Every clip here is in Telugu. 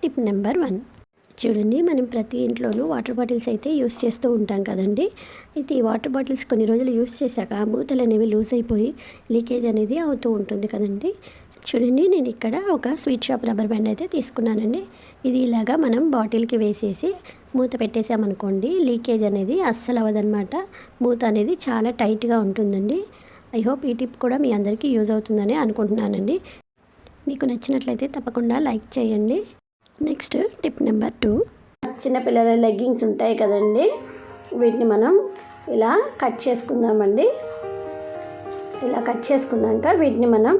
Tip number 1. చూడండి, మనం ప్రతి ఇంట్లోనూ వాటర్ బాటిల్స్ అయితే యూస్ చేస్తూ ఉంటాం కదండి. అయితే ఈ వాటర్ బాటిల్స్ కొన్ని రోజులు యూస్ చేశాక మూతలు అనేవి లూజ్ అయిపోయి లీకేజ్ అనేది అవుతూ ఉంటుంది కదండి. చూడండి, నేను ఇక్కడ ఒక స్వీట్ షాప్ రబ్బర్ బ్యాండ్ అయితే తీసుకున్నానండి. ఇది ఇలాగా మనం బాటిల్కి వేసేసి మూత పెట్టేసామనుకోండి, లీకేజ్ అనేది అస్సలు అవ్వదన్నమాట. మూత అనేది చాలా టైట్గా ఉంటుందండి. ఐ హోప్ ఈ టిప్ కూడా మీ అందరికీ యూజ్ అవుతుందని అనుకుంటున్నానండి. మీకు నచ్చినట్లయితే తప్పకుండా లైక్ చేయండి. Next tip number 2. చిన్నపిల్లల లెగ్గింగ్స్ ఉంటాయి కదండి, వీటిని మనం ఇలా కట్ చేసుకుందామండి. ఇలా కట్ చేసుకున్నాక వీటిని మనం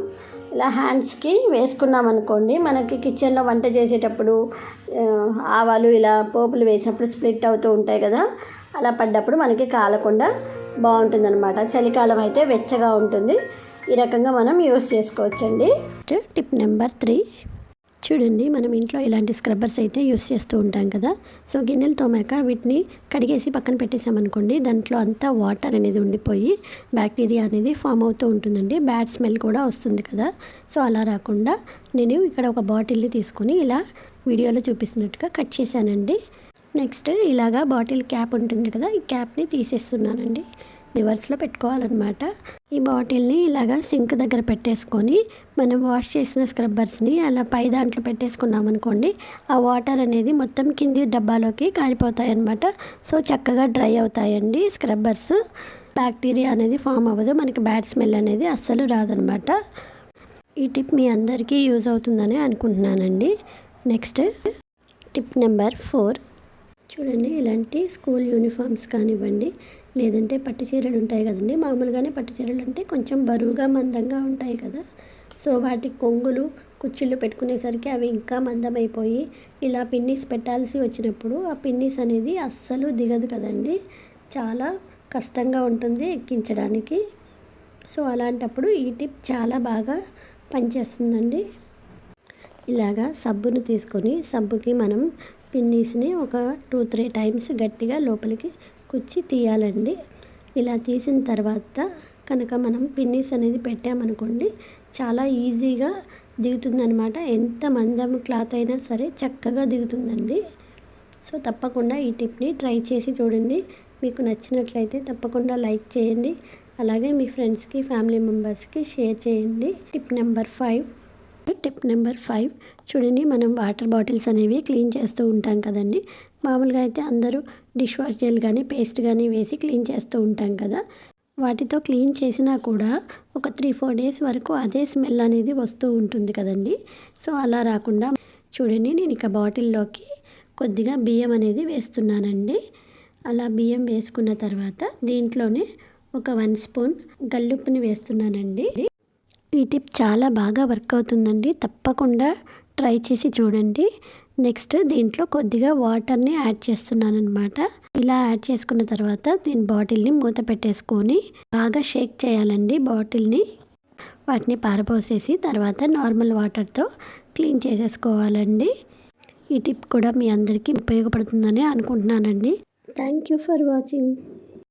ఇలా హ్యాండ్స్కి వేసుకున్నాం అనుకోండి, మనకి కిచెన్లో వంట చేసేటప్పుడు ఆవాలు ఇలా పోపులు వేసినప్పుడు స్ప్లిట్ అవుతూ ఉంటాయి కదా, అలా పడ్డప్పుడు మనకి కాలకుండా బాగుంటుందన్నమాట. చలికాలం అయితే వెచ్చగా ఉంటుంది. ఈ రకంగా మనం యూస్ చేసుకోవచ్చండి. Tip number 3. చూడండి, మనం ఇంట్లో ఇలాంటి స్క్రబ్బర్స్ అయితే యూస్ చేస్తూ ఉంటాం కదా. సో గిన్నెలు తోమాక వీటిని కడిగేసి పక్కన పెట్టేసామనుకోండి, దాంట్లో అంతా వాటర్ అనేది ఉండిపోయి బ్యాక్టీరియా అనేది ఫామ్ అవుతూ ఉంటుందండి. బ్యాడ్ స్మెల్ కూడా వస్తుంది కదా. సో అలా రాకుండా నేను ఇక్కడ ఒక బాటిల్ని తీసుకొని ఇలా వీడియోలో చూపిస్తున్నట్టుగా కట్ చేశానండి. నెక్స్ట్ ఇలాగా బాటిల్ క్యాప్ ఉంటుంది కదా, ఈ క్యాప్ని తీసేస్తున్నానండి. రివర్స్లో పెట్టుకోవాలన్నమాట. ఈ బాటిల్ని ఇలాగా సింక్ దగ్గర పెట్టేసుకొని మనం వాష్ చేసిన స్క్రబ్బర్స్ని అలా పై దాంట్లో పెట్టేసుకున్నాం అనుకోండి, ఆ వాటర్ అనేది మొత్తం కింది డబ్బాలోకి కారిపోతాయి అన్నమాట. సో చక్కగా డ్రై అవుతాయండి స్క్రబ్బర్స్. బ్యాక్టీరియా అనేది ఫామ్ అవ్వదు, మనకి బ్యాడ్ స్మెల్ అనేది అస్సలు రాదనమాట. ఈ టిప్ మీ అందరికీ యూజ్ అవుతుందని అనుకుంటున్నానండి. Next tip number 4. చూడండి, ఇలాంటి స్కూల్ యూనిఫామ్స్ కానివ్వండి, లేదంటే పట్టు చీరలు ఉంటాయి కదండి. మామూలుగానే పట్టు చీరలు అంటే కొంచెం బరువుగా మందంగా ఉంటాయి కదా. సో వాటి కొంగులు కుచ్చిళ్ళు పెట్టుకునేసరికి అవి ఇంకా మందమైపోయి ఇలా పిన్నీస్ పెట్టాల్సి వచ్చినప్పుడు ఆ పిన్నీస్ అనేది అస్సలు దిగదు కదండి. చాలా కష్టంగా ఉంటుంది ఎక్కించడానికి. సో అలాంటప్పుడు ఈ టిప్ చాలా బాగా పనిచేస్తుందండి. ఇలాగా సబ్బును తీసుకొని సబ్బుకి మనం పిన్నీస్ని ఒక 2-3 టైమ్స్ గట్టిగా లోపలికి కుచ్చి తీయాలండి. ఇలా తీసిన తర్వాత కనుక మనం పిన్నీస్ అనేది పెట్టామనుకోండి, చాలా ఈజీగా దిగుతుందనమాట. ఎంత మందం క్లాత్ అయినా సరే చక్కగా దిగుతుందండి. సో తప్పకుండా ఈ టిప్ని ట్రై చేసి చూడండి. మీకు నచ్చినట్లయితే తప్పకుండా లైక్ చేయండి. అలాగే మీ ఫ్రెండ్స్కి, ఫ్యామిలీ మెంబర్స్కి షేర్ చేయండి. Tip number 5. చూడండి, మనం వాటర్ బాటిల్స్ అనేవి క్లీన్ చేస్తూ ఉంటాం కదండి. మామూలుగా అయితే అందరూ డిష్ వాష్ జెల్ కానీ పేస్ట్ కానీ వేసి క్లీన్ చేస్తూ ఉంటాం కదా. వాటితో క్లీన్ చేసినా కూడా ఒక 3-4 డేస్ వరకు అదే స్మెల్ అనేది వస్తూ ఉంటుంది కదండి. సో అలా రాకుండా చూడండి, నేను ఇక బాటిల్లోకి కొద్దిగా బియ్యం అనేది వేస్తున్నానండి. అలా బియ్యం వేసుకున్న తర్వాత దీంట్లోనే ఒక 1 స్పూన్ గల్లుప్పుని వేస్తున్నానండి. ఈ టిప్ చాలా బాగా వర్క్ అవుతుందండి. తప్పకుండా ట్రై చేసి చూడండి. నెక్స్ట్ దీంట్లో కొద్దిగా వాటర్ని యాడ్ చేస్తున్నాను అనమాట. ఇలా యాడ్ చేసుకున్న తర్వాత దీని బాటిల్ని మూత పెట్టేసుకొని బాగా షేక్ చేయాలండి బాటిల్ని. వాటిని పారపోసేసి తర్వాత నార్మల్ వాటర్తో క్లీన్ చేసేసుకోవాలండి. ఈ టిప్ కూడా మీ అందరికీ ఉపయోగపడుతుందని అనుకుంటున్నానండి. Thank you for watching.